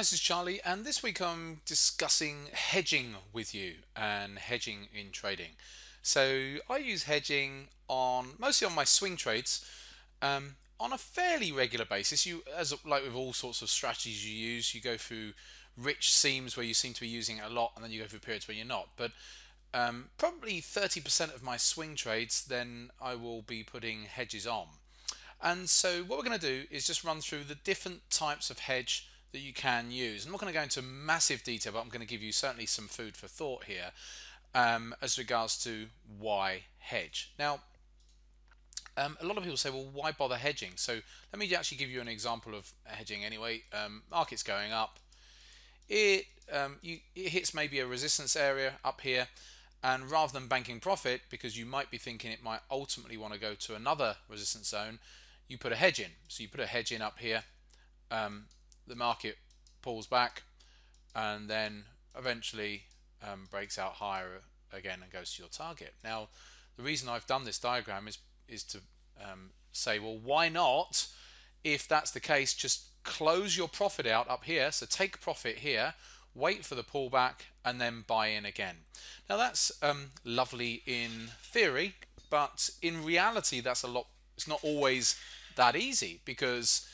This is Charlie, and this week I'm discussing hedging with you and hedging in trading. So I use hedging on mostly on my swing trades on a fairly regular basis. As like with all sorts of strategies you use, you go through rich seams where you seem to be using it a lot, and then you go through periods where you're not. But probably 30% of my swing trades, then I will be putting hedges on. And so what we're going to do is just run through the different types of hedge that you can use. I'm not going to go into massive detail, but I'm going to give you certainly some food for thought here as regards to why hedge. Now, a lot of people say, well, why bother hedging? So let me actually give you an example of hedging anyway. Market's going up. It hits maybe a resistance area up here, and rather than banking profit, because you might be thinking it might ultimately want to go to another resistance zone, you put a hedge in. So you put a hedge in up here, the market pulls back, and then eventually breaks out higher again and goes to your target. Now, the reason I've done this diagram is to say, well, why not, if that's the case, just close your profit out up here. So take profit here, wait for the pullback, and then buy in again. Now that's lovely in theory, but in reality that's a lot. It's not always that easy, because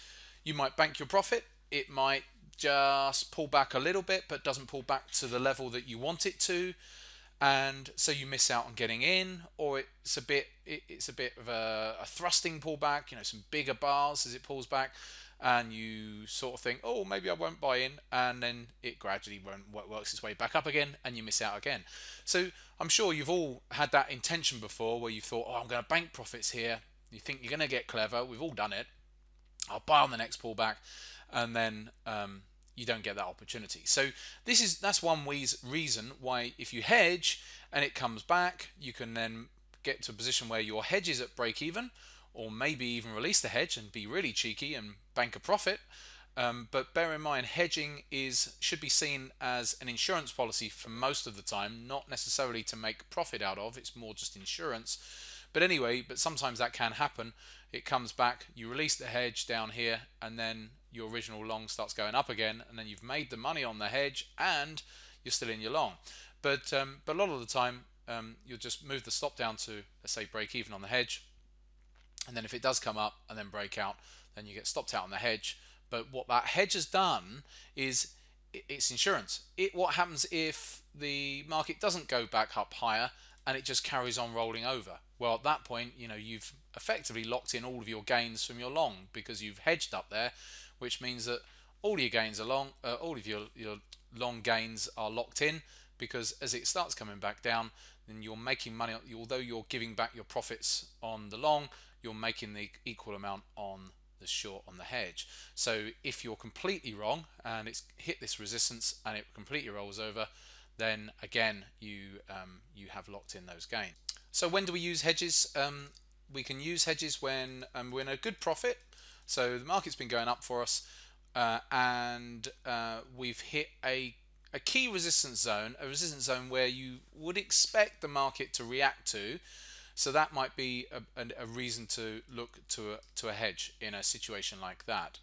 you might bank your profit, it might just pull back a little bit but doesn't pull back to the level that you want it to, and so you miss out on getting in, or it's a bit of a thrusting pullback, some bigger bars as it pulls back, and you sort of think, oh, maybe I won't buy in, and then it gradually works its way back up again, and you miss out again. So I'm sure you've all had that intention before, where you thought, oh, I'm going to bank profits here. You think you're going to get clever. We've all done it. I'll buy on the next pullback, and then you don't get that opportunity. So that's one reason why, if you hedge and it comes back, you can then get to a position where your hedge is at break even, or maybe even release the hedge and be really cheeky and bank a profit. But bear in mind, hedging should be seen as an insurance policy for most of the time, not necessarily to make profit out of. It's more just insurance. But anyway, sometimes that can happen. It comes back, you release the hedge down here, and then your original long starts going up again, and then you've made the money on the hedge and you're still in your long. But a lot of the time, you'll just move the stop down to, let's say, break even on the hedge, and then if it does come up and then break out, then you get stopped out on the hedge. But what that hedge has done is it's insurance. What happens if the market doesn't go back up higher and it just carries on rolling over? Well, at that point, you've effectively locked in all of your gains from your long, because you've hedged up there, which means that all your gains are long, all of your long gains are locked in, because as it starts coming back down, then you're making money. Although you're giving back your profits on the long, you're making the equal amount on the short on the hedge. So if you're completely wrong and it's hit this resistance and it completely rolls over, then again you have locked in those gains. So when do we use hedges? We can use hedges when we're in a good profit. So the market's been going up for us, and we've hit a key resistance zone, a resistance zone where you would expect the market to react to. So that might be a reason to look to a hedge in a situation like that.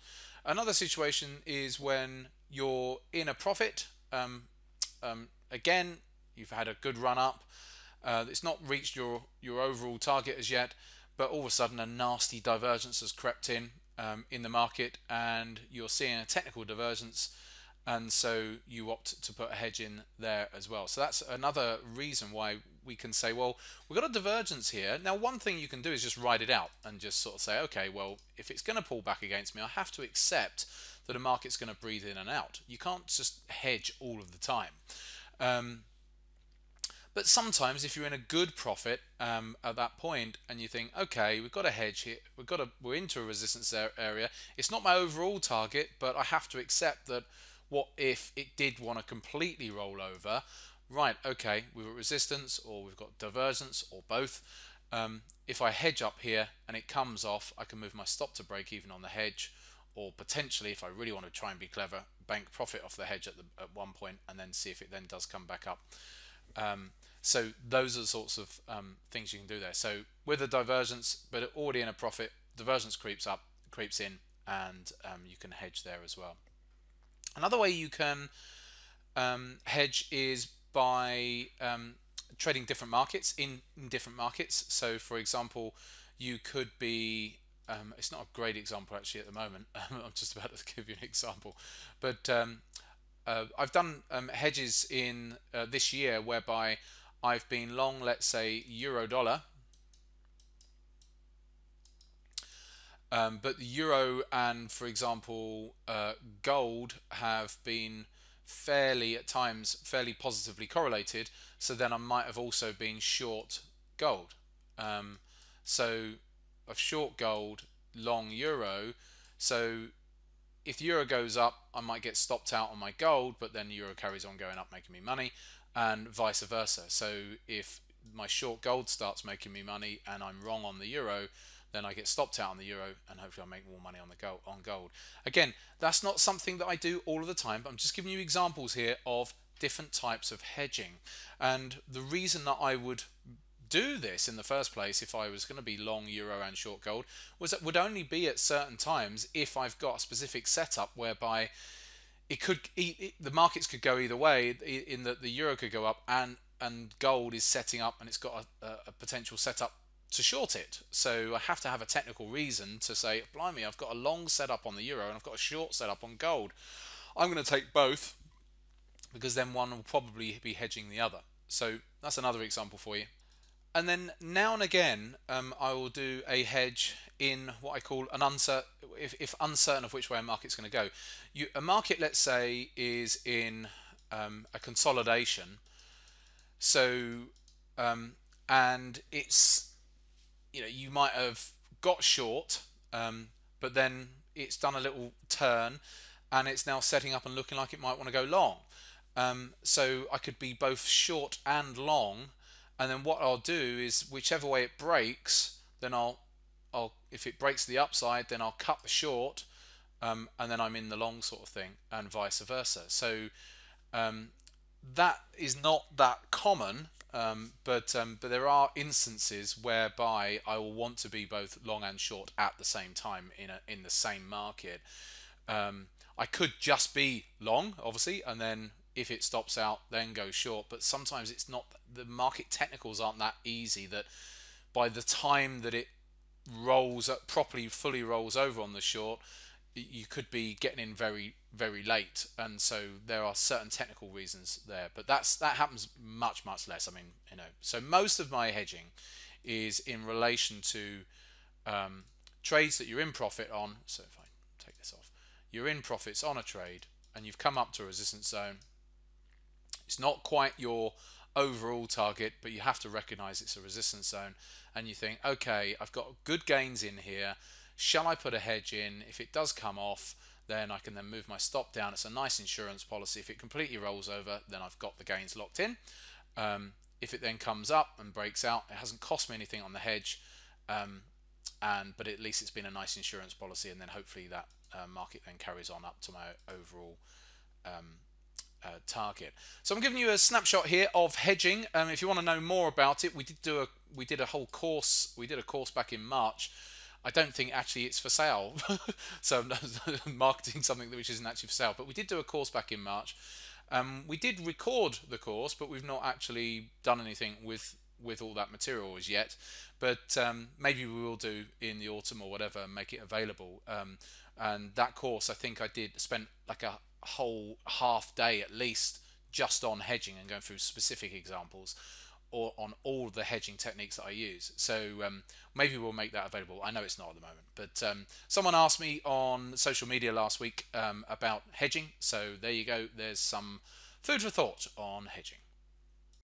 Another situation is when you're in a profit. Again, you've had a good run up. It's not reached your overall target as yet, but all of a sudden a nasty divergence has crept in the market, and you're seeing a technical divergence, and so you opt to put a hedge in there as well. So that's another reason why we can say, well, we've got a divergence here. Now, one thing you can do is just ride it out and just sort of say, okay, well, if it's going to pull back against me, I have to accept that the market's going to breathe in and out. You can't just hedge all of the time. But sometimes, if you're in a good profit at that point, and you think, okay, we've got a hedge here, we're into a resistance area. It's not my overall target, but I have to accept that. What if it did want to completely roll over? Right, okay, we've got resistance, or we've got divergence, or both. If I hedge up here and it comes off, I can move my stop to break even on the hedge, or potentially, if I really want to try and be clever, bank profit off the hedge at one point, and then see if it then does come back up. So those are the sorts of things you can do there. So with a divergence, but already in a profit, divergence creeps in, and you can hedge there as well. Another way you can hedge is by trading different markets in different markets. So, for example, you could be it's not a great example actually at the moment. I'm just about to give you an example, but I've done hedges in this year whereby I've been long, let's say, euro dollar. But the euro and, for example, gold have been at times, fairly positively correlated. So then I might have also been short gold. Um, so I've short gold, long euro. So if the euro goes up, I might get stopped out on my gold, but then the euro carries on going up, making me money, and vice versa. So if my short gold starts making me money and I'm wrong on the euro, then I get stopped out on the euro, and hopefully I make more money on the gold. Again, that's not something that I do all of the time, but I'm just giving you examples here of different types of hedging. And the reason that I would do this in the first place, if I was going to be long euro and short gold, was that would only be at certain times if I've got a specific setup whereby the markets could go either way, in that the euro could go up and gold is setting up and it's got a potential setup to short it. So I have to have a technical reason to say, blimey, I've got a long setup on the euro and I've got a short setup on gold. I'm going to take both, because then one will probably be hedging the other. So that's another example for you. And then now and again, I will do a hedge in what I call an uncertain, if uncertain of which way a market's going to go. A market, let's say, is in a consolidation. So, and it's, you might have got short, but then it's done a little turn, and it's now setting up and looking like it might want to go long. So I could be both short and long, and then what I'll do is whichever way it breaks, then I'll if it breaks to the upside, then I'll cut the short, and then I'm in the long sort of thing, and vice versa. So that is not that common, but there are instances whereby I will want to be both long and short at the same time in the same market. I could just be long, obviously, and then if it stops out, then go short. But sometimes it's not, the market technicals aren't that easy, that by the time that it rolls up properly, fully rolls over on the short, you could be getting in very, very late. And so there are certain technical reasons there, but that happens much, much less. I mean, so most of my hedging is in relation to trades that you're in profit on. So if I take this off, you're in profits on a trade and you've come up to a resistance zone. It's not quite your overall target, but you have to recognize it's a resistance zone, and you think, okay, I've got good gains in here. Shall I put a hedge in? If it does come off, then I can then move my stop down. It's a nice insurance policy. If it completely rolls over, then I've got the gains locked in. If it then comes up and breaks out, it hasn't cost me anything on the hedge, but at least it's been a nice insurance policy, and then hopefully that market then carries on up to my overall target. So I'm giving you a snapshot here of hedging. If you want to know more about it, we did a whole course. We did a course back in March. I don't think actually it's for sale, so I'm marketing something which isn't actually for sale. But we did do a course back in March. We did record the course, but we've not actually done anything with all that material as yet. But maybe we will do in the autumn or whatever, and make it available. And that course, I think I did spend like a whole half day at least just on hedging and going through specific examples, or on all the hedging techniques that I use. So maybe we'll make that available. I know it's not at the moment, but someone asked me on social media last week about hedging. So there you go. There's some food for thought on hedging.